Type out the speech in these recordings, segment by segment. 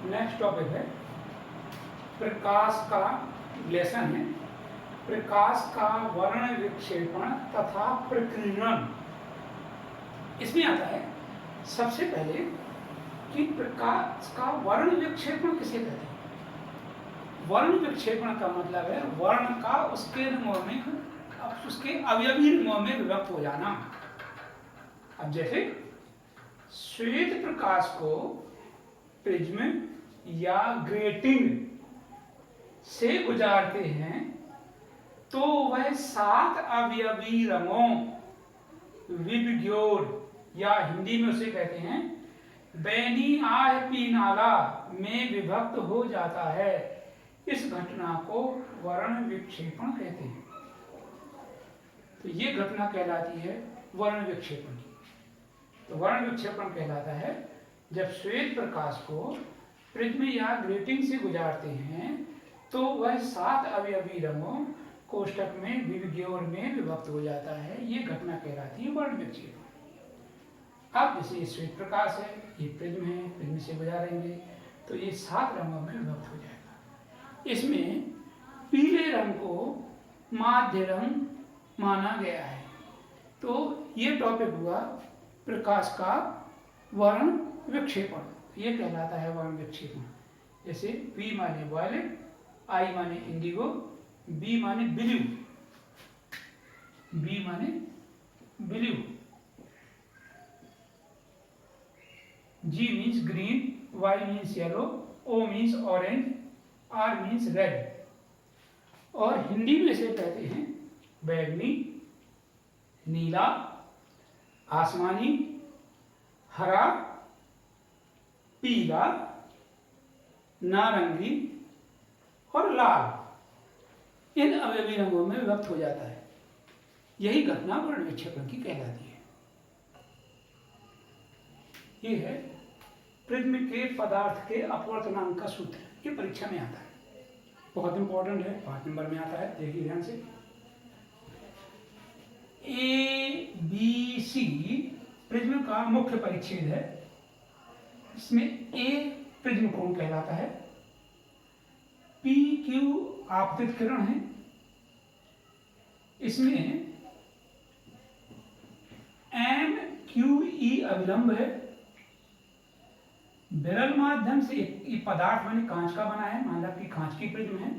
Next topic है प्रकाश का विश्लेषण है। प्रकाश का वर्ण विक्षेपण तथा प्रकीर्णन। इसमें आता है सबसे पहले कि प्रकाश का वर्ण विक्षेपण किसे कहते हैं। वर्ण विक्षेपण का मतलब है वर्ण का उसके रंगों में, उसके अवयवी रंगों में विभक्त हो जाना। अब जैसे श्वेत प्रकाश को प्रिज्म या ग्रेटिंग से गुजारते हैं तो वह 7 अवयवी रंगों विबग्योर या हिंदी में उसे कहते हैं बैनी आह पीनाला में विभक्त हो जाता है। इस घटना को वर्ण विक्षेपण कहते हैं। तो ये घटना कहलाती है वर्ण विक्षेपण की। तो वर्ण विक्षेपण कहलाता है जब श्वेत प्रकाश को प्रिज्म या ग्रेटिंग से गुजारते हैं तो वह 7 अवयवी रंगों कोष्ठक में विबग्योर में विभक्त हो जाता है। ये घटना कहलाती है वर्ण विक्षेपण। अब जैसे ये श्वेत प्रकाश है, ये प्रिज्म है, प्रिज्म से गुजारेंगे तो ये 7 रंगों में विभक्त हो जाएगा। इसमें पीले रंग को माध्य रंग माना गया है। तो ये टॉपिक हुआ प्रकाश का वर्ण विक्षेपण। ये कहलाता है वर्ण विक्षेपण। जैसे V माने वायलेट, I माने इंडिगो, B माने ब्लू, B माने blue, G means green, Y means yellow, O means orange, R means red. और हिंदी में से कहते हैं बैगनी, नीला, आसमानी, हरा, पीला, नारंगी और लाल। इन अवयवी रंगों में विभक्त हो जाता है। यही घटना वर्ण विक्षेपण की कहलाती है। ये है प्रिज्म के पदार्थ के अपवर्तनांक का सूत्र। ये परीक्षा में आता है, बहुत इंपॉर्टेंट है, 5 नंबर में आता है। देखिए ध्यान से, ABC प्रिज्म का मुख्य परिच्छेद है। इसमें A प्रिज्म कोण कहलाता है, PQ आपतित किरण है, इसमें MQE अविलंब है। विरल माध्यम से ये पदार्थ माने कांच का बना है, मान लो कि कांच की प्रिज्म है,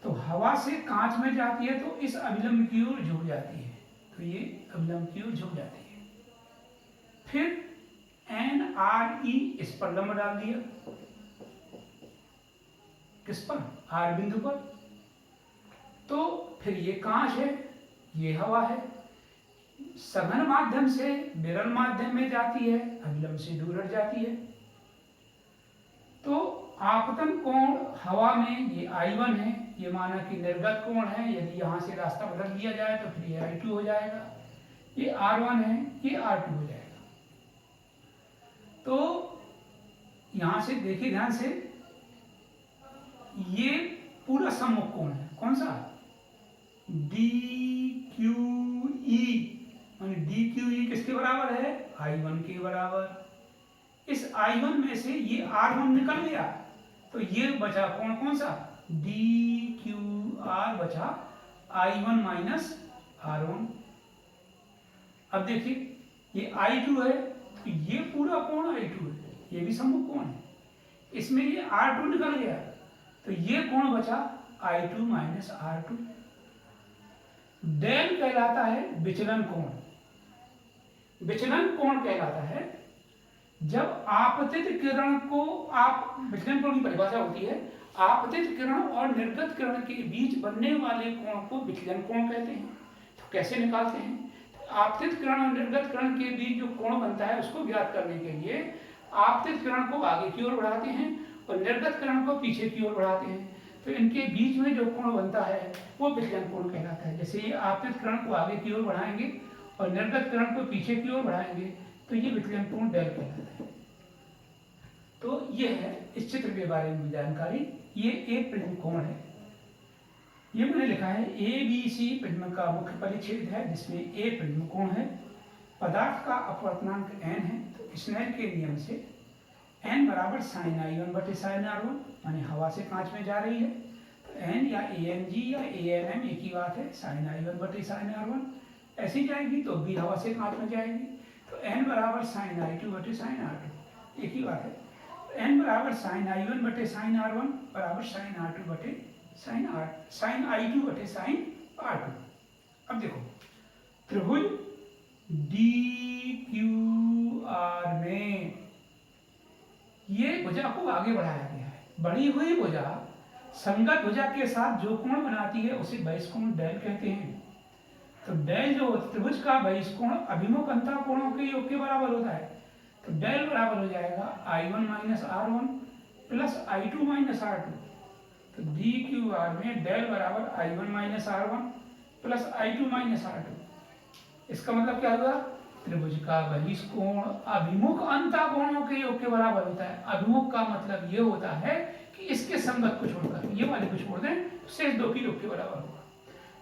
तो हवा से कांच में जाती है तो इस अविलंब की ओर झुक जाती है, तो ये अविलंब की ओर झुक जाती है। फिर NRE इस पर लंब डाल दिया, किस पर, R बिंदु पर। तो फिर ये कांच है, ये हवा है, सघन माध्यम से विरल माध्यम में जाती है, अविलंब से दूर हट जाती है। तो आपतन कोण हवा में ये I1 है, ये माना कि निर्गत कोण है। यदि यहां से रास्ता बदल दिया जाए तो फिर ये I2 हो जाएगा, ये R1 है, ये R2 हो जाएगा। तो यहां से देखिए ध्यान से, ये पूरा सम्मुख कोण है, कौन सा, DQE, माने DQE किसके बराबर है, I1 के बराबर। इस I1 में से ये R1 निकल गया तो ये बचा कोण कौन सा, DQR बचा I1 माइनस R1। अब देखिए ये I2 है तो ये पूरा कोण I2 है, ये भी सम्मुख कोण है। इसमें ये R2 निकल गया तो ये कोण बचा I2 माइनस R2। डेल कहलाता है विचलन कोण। विचलन कोण कहलाता है जब आपतित किरण को, आप विचलन कोण की परिभाषा होती है, आपतित किरण और निर्गत किरण के बीच बनने वाले कोण को विचलन कोण कहते हैं। तो कैसे निकालते हैं, आपतित किरण और निर्गत किरण के बीच जो कोण बनता है उसको ज्ञात करने के लिए आपतित किरण को आगे की ओर बढ़ाते हैं और निर्गत किरण को पीछे की ओर बढ़ाते हैं। तो इनके बीच में जो कोण बनता है वो विचलन कोण कहलाता है। जैसे ये आपतित किरण को आगे की ओर बढ़ाएंगे और निर्गत किरण को पीछे की ओर बढ़ाएंगे तो ये विचलन कोण डेल कहलाता है। तो ये है इस चित्र के बारे में जानकारी। ये एक प्रिज्म कोण है। ये मैंने लिखा है ABC प्रिज्म का मुख्य परिच्छेद है जिसमें A प्रिज्म कोण है। पदार्थ का अपवर्तनांक n है। तो स्नेल के नियम से एन बराबर साइन I1 बटे साइन R1, माने हवा से कांच में जा रही है तो एन या ANG या ANM एक ही बात है, साइन I1 बटे साइन R1 ऐसी जाएगी तो भी हवा से कांच में जाएगी, तो एन बराबर साइन I2 बटे साइन R2 एक ही बात है। एन बराबर साइन I1 बटे साइन R1 बराबर साइन R2 बटे साइन I2 बटे साइन R2। अब देखो त्रिभुज DQR में ये भुजा को आगे बढ़ाया गया है। बढ़ी हुई भुजा संगत भुजा के साथ जो कोण बनाती है उसे बहिष्कोण डेल कहते हैं। तो डेल जो त्रिभुज का बहिष्कोण अभिमुख अंतः कोणों के योग के बराबर होता है, तो डेल बराबर हो जाएगा I1 minus R1 plus I2 minus R2। तो DQR में डेल बराबर I1 minus R1 plus I2 minus R2। इसका मतलब क्या हुआ? त्रिभुज का बहिष्कोण अभिमुख अंतः कोणों के योग के बराबर होता है। अभिमुख का मतलब ये होता है कि इसके संगत को छोड़कर ये वाले को छोड़ दें, शेष दो के योग के बराबर होगा।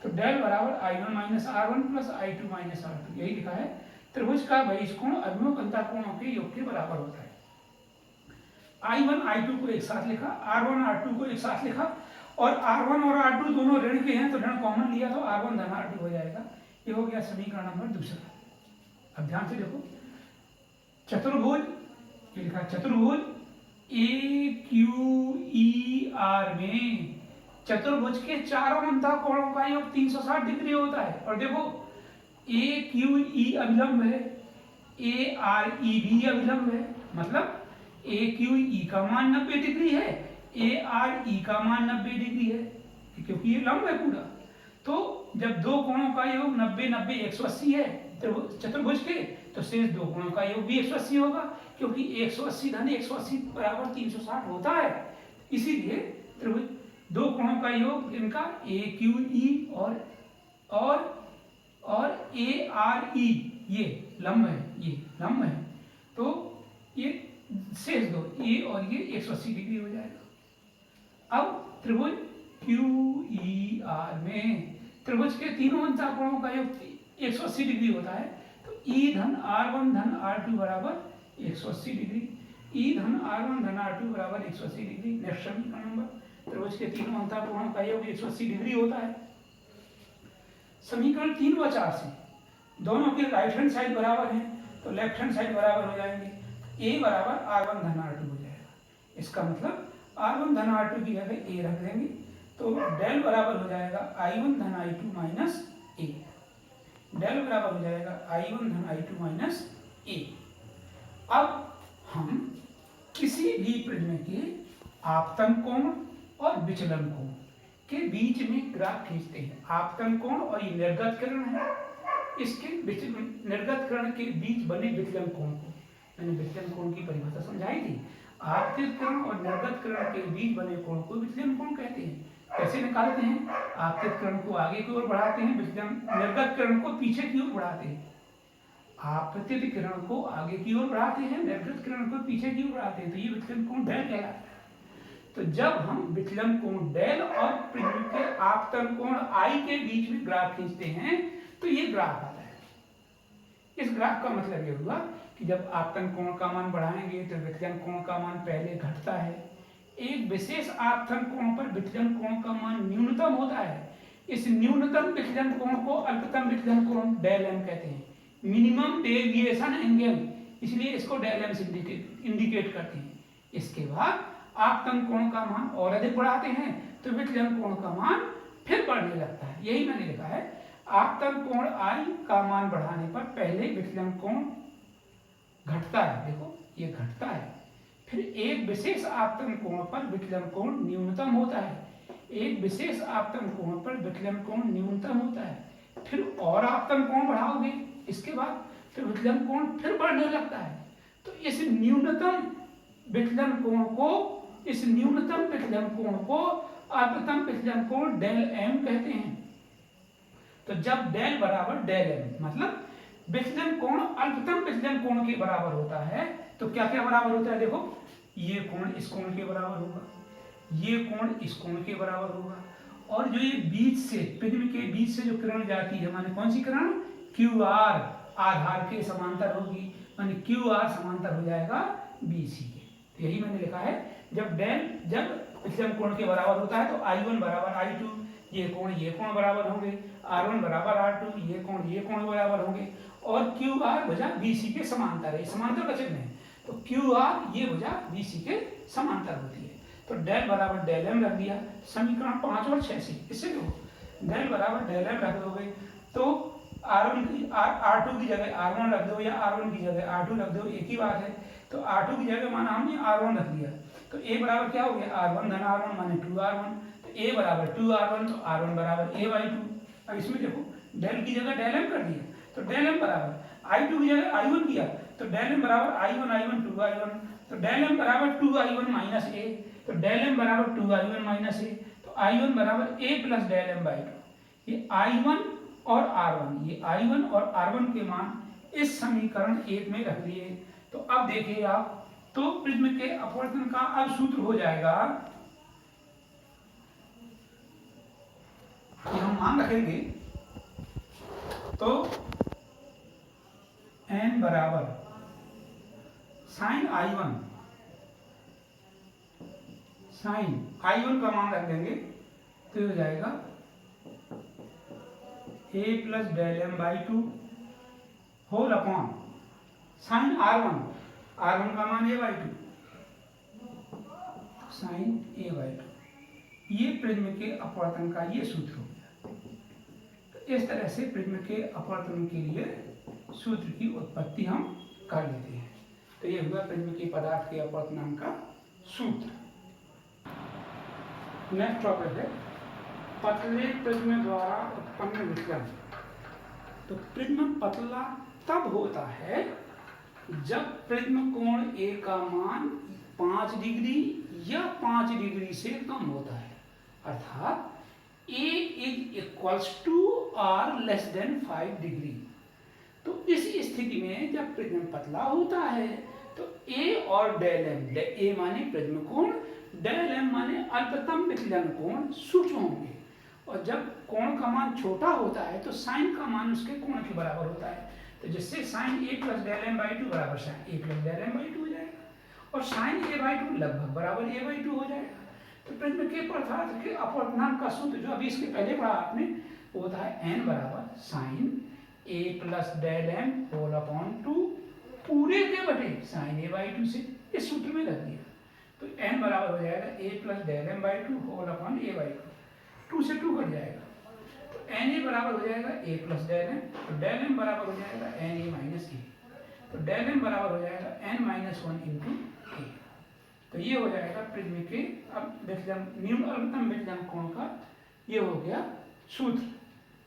तो डेल बराबर I1 minus R1 plus I2 minus R2, यही लिखा है। त्रिभुज का बहिष्कोण अभिमुख अंतः कोणों के योग के बराबर होता है। I1 I2 को एक साथ लिखा, R1 R2 को एक साथ लिखा, और R1 और R2 दोनों ऋण के हैं तो ऋण कॉमन लिया तो R1 धन R2 हो जाएगा। ये हो गया समीकरण नंबर दूसरा। अब ध्यान से देखो, चतुर्भुज ये लिखा, चतुर्भुज AQER में चतुर्भुज के चारों अंतः कोणों का योग 360 डिग्री होता है। और देखो AQE अभिलंब है, ARE भी अभिलंब है, मतलब AQE का मान 90 डिग्री है, ARE का मान 90 डिग्री है, क्योंकि ये लंब है पूरा। तो जब दो कोणों का योग 90 90 180 है चतुर्भुज के, तो शेष दो कोणों का योग भी 180 होगा, क्योंकि 180 धन 180 बराबर 360 होता है। इसीलिए त्रिभुज दो कोणों का योग इनका AQE और ARE ये लंब है, ये लंब है, तो ये शेष दो ये और ये 180 डिग्री हो जाएगा। अब त्रिभुज QER में त्रिभुज के तीनों अंतः कोणों का योग 180 डिग्री होता है, तो E धन R1 धन R2 बराबर 180 डिग्री, E धन R1 धन R2 बराबर 180 डिग्री। नेक्स्ट समीकरण नंबर, त्रिभुज के तीनों अंतः कोणों का योग 180 डिग्री होता है। समीकरण 3 व 4 से दोनों के राइट हैंड साइड बराबर हैं, तो लेफ्ट हैंड साइड बराबर हो जाएंगे। A बराबर R1 धन R2 हो जाएगा। इसका मतलब R1 धन R2 की जगह A रख देंगे, तो डेल बराबर हो जाएगा I1 धन I2 माइनस A। डेल बराबर हो जाएगा I1 धन I2 माइनस A। अब हम किसी भी प्रिज्म के आपतन कोण और विचलन कोण के बीच में ग्राफ खींचते हैं। आपतन कोण और ये निर्गत किरण है, इसके निर्गत किरण के बीच बने विचलन कोण को, मैंने विचलन कोण की परिभाषा समझाई थी। आपतित किरण और निर्गत किरण के बीच बने कोण को विचलन कोण कहते हैं। कैसे निकालते हैं? आपतित किरण को आगे की ओर बढ़ाते हैं, निर्गत किरण को पीछे की ओर बढ़ाते हैं। आपतित किरण को आगे की ओर बढ़ाते हैं, निर्गत किरण को पीछे की ओर बढ़ाते हैं, तो ये विचलन कोण डेल कहलाता है। तो जब हम विचलन कोण डेल और प्रिज्म के आपतन कोण I के बीच में ग्राफ खींचते हैं तो ये ग्राफ आता है। इस ग्राफ का मतलब ये हुआ कि जब आपतन कोण का मान बढ़ाएंगे तो विचलन कोण का मान पहले घटता है। एक विशेष आपतन कोण पर विचलन कोण का मान न्यूनतम होता है। इस न्यूनतम विचलन कोण को अल्पतम विचलन कोण डेल m कहते हैं, मिनिमम डेविएशन एंगल, इसलिए इसको डेल m से इंडिकेट करते हैं। इसके बाद आपतन कोण का मान और अधिक बढ़ाते हैं तो विचलन कोण का मान फिर बढ़ने लगता है। यही मैंने लिखा है, आपतन कोण I का मान बढ़ाने पर पहले विचलन कोण घटता है, देखो ये घटता है, फिर एक विशेष आपतन कोण पर विचलन कोण न्यूनतम होता है, एक विशेष आपतन कोण पर विचलन कोण न्यूनतम होता है, फिर और आपतन कोण बढ़ाओगे इसके बाद फिर विचलन कोण फिर बढ़ने लगता है। तो इस न्यूनतम विचलन कोण को अल्पतम विचलन कोण डेल m कहते हैं। तो जब डेल बराबर डेल m मतलब विचलन कोण अल्पतम विचलन कोण के बराबर होता है, तो क्या क्या बराबर होता है? देखो ये कोण इस कोण के बराबर होगा, ये कोण इस कोण के बराबर होगा, और जो ये बीच से प्रिज्म के बीच से जो किरण जाती है, माने कौन सी किरण? QR आधार के समांतर होगी, माने QR समांतर हो जाएगा BC के। यही मैंने लिखा है, जब विचलन कोण के बराबर होता है तो I1 बराबर I2, ये कोण बराबर होंगे, R1 बराबर R2, ये कोण बराबर होंगे, और QR भुजा BC के समांतर है, समांतर का चिन्ह है, तो QR ये भुजा BC के समांतर होती है। तो डेल बराबर डेल M रख दिया, समीकरण 5 और 6 से, इससे देखो डेल बराबर डेल M रख दोगे तो R2 की जगह R1 रख दो या R1 की जगह R2 रख दो, एक ही बात है। तो R2 की जगह माना हमने R1 रख दिया, तो A बराबर क्या हो गया, R1 धन R1 माने 2R1, तो A बराबर 2R1, तो R1 बराबर A/2। अब इसमें देखो डेल की जगह डेल M कर दिया, तो डेल M बराबर I2 की जगह I1 किया, तो डेल M बराबर I1 2I1, तो डेल M बराबर 2I1 माइनस A, तो डेल M बराबर 2I1 माइनस A, तो I1 बराबर A प्लस डेल M/2। ये I1 और R1, ये I1 और R1 के मान इस समीकरण 1 में रख दिए। तो अब देखिए आप, तो प्रिज्म के अपवर्तन का अब सूत्र हो जाएगा, ये हम मान रखेंगे, तो n बराबर साइन I1 का मान रख देंगे, तो हो जाएगा A plus del M/2 whole upon sine R1 का मान A/2, साइन A/2। ये प्रिज्म के अपवर्तन का ये सूत्र हो गया। तो इस तरह से प्रिज्म के अपवर्तन के लिए सूत्र की उत्पत्ति हम कर लेते हैं। तो ये हुआ प्रिज्म के पदार्थ के अपवर्तनांक का सूत्र। नेक्स्ट टॉपिक है पतले प्रिज्म द्वारा उत्पन्न विचलन। तो प्रिज्म पतला तब होता है जब प्रिज्म कोण A का मान 5 डिग्री या 5 डिग्री से कम होता है, अर्थात A is equals to R less than 5 degree. तो इस स्थिति में जब प्रिज्म पतला होता है तो A और डेल M, A माने प्रिज्म कोण, डेल M माने अल्पतम विचलन कोण सूक्ष्म होंगे, और जब कोण का मान छोटा होता है तो साइन का मान उसके कोण के बराबर होता है। तो जिससे sign A plus del M/2 बराबर sine A plus del M/2 हो जाएगा, और साइन A/2 लगभग बराबर A/2 हो जाएगा। तो प्रिज्म के पदार्थ के अपवर्तनांक का सूत्र जो अभी इसके पहले पढ़ा आपने, वो होता है n बराबर sine A plus del M whole upon 2 पूरे के बटे साइन A/2 से, इस सूत्र में रख दिया। तो n बराबर हो जाएगा A plus del M/2 whole upon A/2, 2 से 2 कट जाएगा, तो Na बराबर हो जाएगा A प्लस डेल M, तो डेल M बराबर हो जाएगा Na माइनस A, तो डेल M बराबर हो जाएगा n-1 इंटू A। तो ये हो जाएगा प्रिज्म के अब विचलन, न्यूनतम विचलन कोण का ये हो गया सूत्र,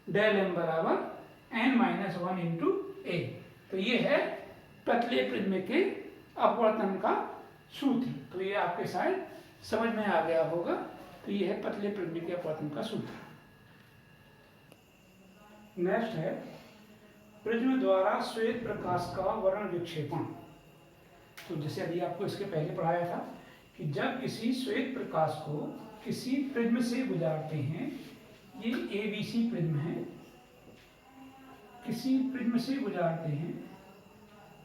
डेल M बराबर n-1 इंटू A। तो ये है पतले प्रिज्म के अपवर्तन का सूत्र। तो ये आपके शायद समझ में आ गया होगा। तो ये है पतले प्रिज्म के अपवर्तन का सूत्र। नेक्स्ट है प्रिज्म द्वारा श्वेत प्रकाश का वर्ण विक्षेपण। तो जैसे अभी आपको इसके पहले पढ़ाया था कि जब किसी श्वेत प्रकाश को किसी प्रिज्म से गुजारते हैं, ये ABC प्रिज्म है, किसी प्रिज्म से गुजारते हैं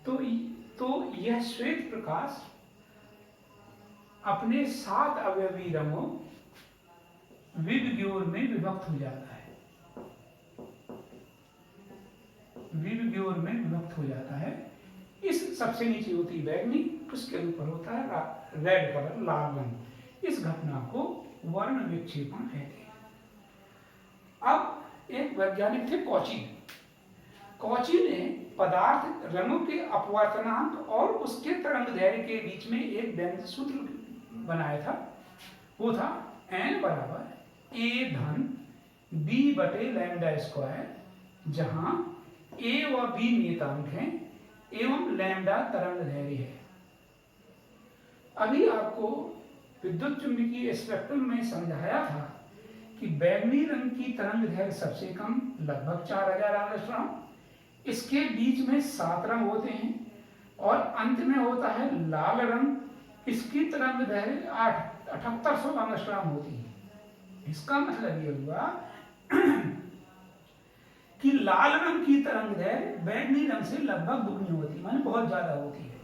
तो यह श्वेत प्रकाश अपने 7 अवयवी रंगों विबग्योर में विभक्त हो जाता है, विबग्योर में विभक्त हो जाता है। इस सबसे नीचे होती है बैगनी, उसके ऊपर होता है रेड कलर, लाल रंग। इस घटना को वर्ण विक्षेपण कहते हैं। अब एक वैज्ञानिक थे कॉची ने पदार्थ रंगों के अपवर्तनांक और उसके तरंग दैर्घ्य के बीच में एक व्यंजक सूत्र बनाया था। वो था n बराबर A धन B बटे लैम्डा स्क्वायर, जहां A व B नियतांक हैं एवं लैम्डा तरंग दैर्घ्य है। अभी आपको विद्युत चुंबकीय स्पेक्ट्रम में समझाया था कि बैगनी रंग की तरंग दैर्घ्य सबसे कम लगभग 4000 एंगस्ट्रॉम, इसके बीच में 7 रंग होते हैं और अंत में होता है लाल रंग, इसकी तरंग दैर्घ्य 7800 एंगस्ट्रॉम होती है। इसका मतलब ये हुआ कि लाल रंग की तरंग दैर्घ्य बैगनी रंग से लगभग दुगनी होती है, माने बहुत ज्यादा होती है।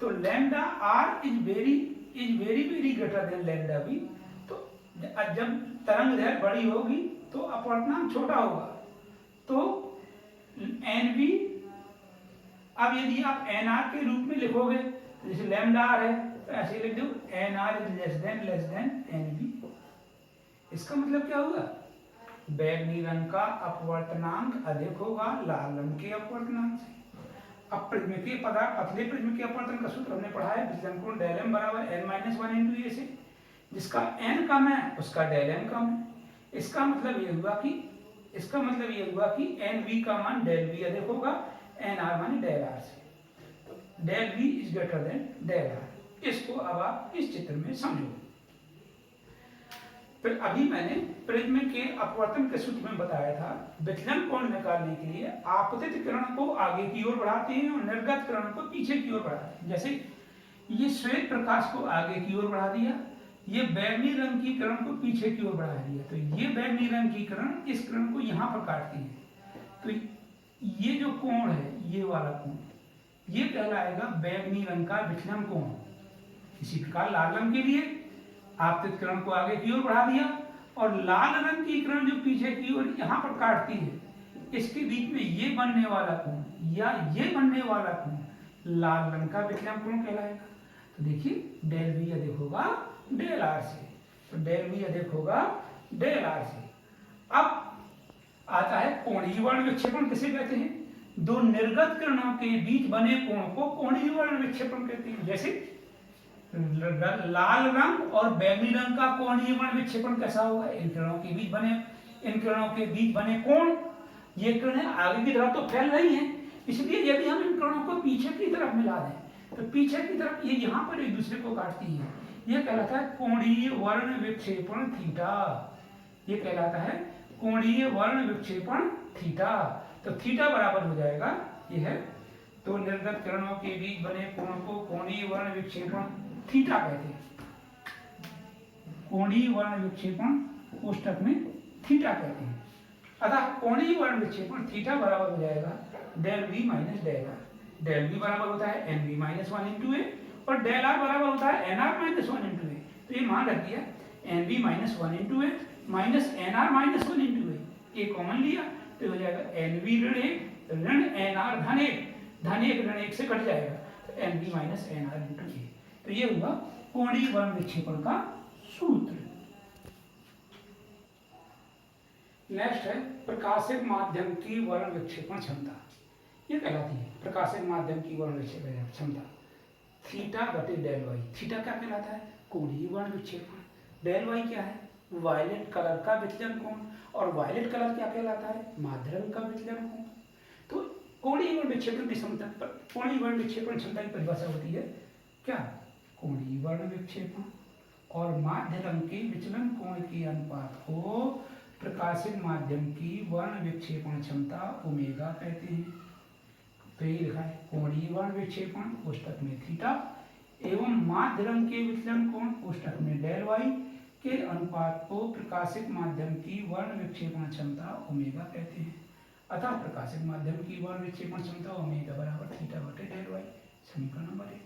तो lambda R is very very greater than lambda V. तो जब तरंग दैर्घ्य बड़ी होगी तो अपवर्तनांक छोटा होगा, तो एन वी, अब यदि आप एन आर के रूप में लिखोगे, जैसे लैम्डा आर है तो ऐसे लिख दो N R is less than N V. इसका मतलब क्या होगा, बैगनी रंग का अपवर्तनांक अधिक होगा लाल रंग के अपवर्तनांक से। अब प्रिज्म के पदार्थ, पतले प्रिज्म के अपवर्तन का सूत्र हमने पढ़ा है, विचलन कोण डेल एम बराबर n माइनस 1 इंटू ए से, जिसका n कम है उसका डेल एम कम है। इसका मतलब ये हुआ कि एन वी का मान डेल वी अधिक होगा एन आर माने डेल आर से। तो del V is greater than del R. इसको अब आप इस चित्र में समझो। फिर अभी मैंने प्रिज्म के अपवर्तन के सूत्र में बताया था, विचलन कोण निकालने के लिए आपतित किरण को आगे की ओर बढ़ाते हैं और निर्गत किरण को पीछे की ओर बढ़ाते हैं। जैसे ये श्वेत प्रकाश को आगे की ओर बढ़ा दिया, ये बैगनी रंग की किरण को पीछे की ओर बढ़ा दिया, तो ये बैगनी रंग की किरण इस किरण को यहाँ पर काटती है। तो ये जो कोण है, ये वाला कोण, ये कहलाएगा बैगनी रंग का विचलन कोण। इसी प्रकार लाल रंग के लिए आपतित किरण को आगे की ओर बढ़ा दिया और लाल रंग की किरण जो पीछे की ओर यहाँ पर काटती है, इसके बीच में ये बनने वाला कोण या ये बनने वाला कोण लाल रंग का विचलन कोण कहलाएगा। तो देखिए डेल वी अधिक होगा डेल आर से, तो डेल वी अधिक होगा डेल आर से। अब आता है कोणीय वर्ण विक्षेपण किसे कहते हैं, दो निर्गत किरणों के बीच बने कोण को कोणीय वर्ण विक्षेपण कहते हैं। जैसे लाल रंग और बैगनी रंग का कोणीय वर्ण विक्षेपण कैसा होगा, इन किरणों के बीच बने कोण, ये किरणें आगे की तरफ तो फैल रही हैं, इसलिए यदि हम इन किरणों को पीछे की तरफ मिला दें तो पीछे की तरफ ये यहाँ पर एक दूसरे को काटती है, ये कहलाता है कोणीय वर्ण विक्षेपण थीटा। ये कहलाता है कोणीय वर्ण विक्षेपण थीटा। तो थीटा बराबर हो जाएगा, ये है, तो निर्गत किरणों के बीच बने कोण को कोणीय वर्ण विक्षेपण थीटा कहते हैं। कोणीय वर्ण विक्षेपण कोष्ठक में थीटा कहते हैं। अतः कोणीय वर्ण विक्षेपण थीटा बराबर हो जाएगा del v minus del r. Del v बराबर होता है n v minus 1 into A और डेल आर बराबर होता है n r minus 1 into A. तो ये मान रख दिया n v minus 1 into A minus n r minus 1 into A common लिया तो हो जाएगा एन वी ऋण 1 ऋण एन आर धन 1 ऋण 1 से कट जाएगा, तो n v minus n r into A. तो ये हुआ कोणीय वर्ण विक्षेपण का सूत्र। नेक्स्ट है प्रकाशित माध्यम की वर्ण विक्षेपण क्षमता। ये कहलाती है प्रकाशित माध्यम की वर्ण विक्षेपण क्षमता थीटा बटे डेल वाई। थीटा क्या कहलाता है, कोणीय वर्ण विक्षेपण। डेल वाई क्या है, वायलेट कलर का विचलन कोण, और वायलेट कलर क्या कहलाता है, माध्य रंग का विचलन कोण। तो कोणीय वर्ण विक्षेपण की क्षमता, कोणीय वर्ण विक्षेपण क्षमता की परिभाषा होती है क्या, कोणीय वर्ण विक्षेपण और माध्य रंग के विचलन कोण के अनुपात को प्रकाशित माध्यम की वर्ण विक्षेपण क्षमता ओमेगा कहते हैं। तो ये लिखा है कोणीय वर्ण विक्षेपण कोष्ठक में थीटा एवं माध्य रंग के विचलन कोण कोष्ठक में डेल वाई के अनुपात को प्रकाशित माध्यम की वर्ण विक्षेपण क्षमता ओमेगा कहते हैं। अतः प्रकाशित माध्यम की वर्ण विक्षेपण क्षमता ओमेगा बराबर थीटा बटे डेल वाई, समीकरण नंबर 1।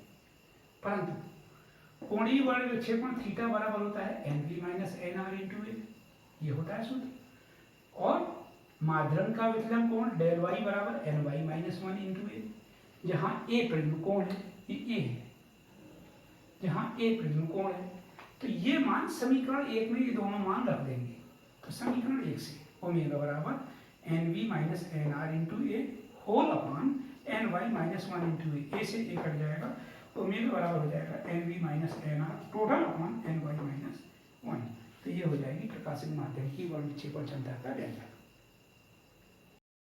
परंतु कोणीय वर्ण विक्षेपण थीटा बराबर होता है n v minus n r into A, ये होता है सूत्र, और माध्यम का विचलन कोण डेल वाई बराबर n y minus 1 into A. जहाँ ए प्रिज्म कोण है, ये ए है, जहाँ ए प्रिज्म कोण है, तो ये मान समीकरण 1 में ये दोनों मान रख देंगे। तो समीकरण 1 से ओमेगा बराबर n v minus n r into A whole upon n y minus 1 into A से ए कट जाएगा, ओमेगा बराबर हो जाएगा n v minus n r total upon n y minus 1। तो ये हो जाएगी प्रकाशित माध्यम की वर्ण विक्षेपण क्षमता का डेल्टा।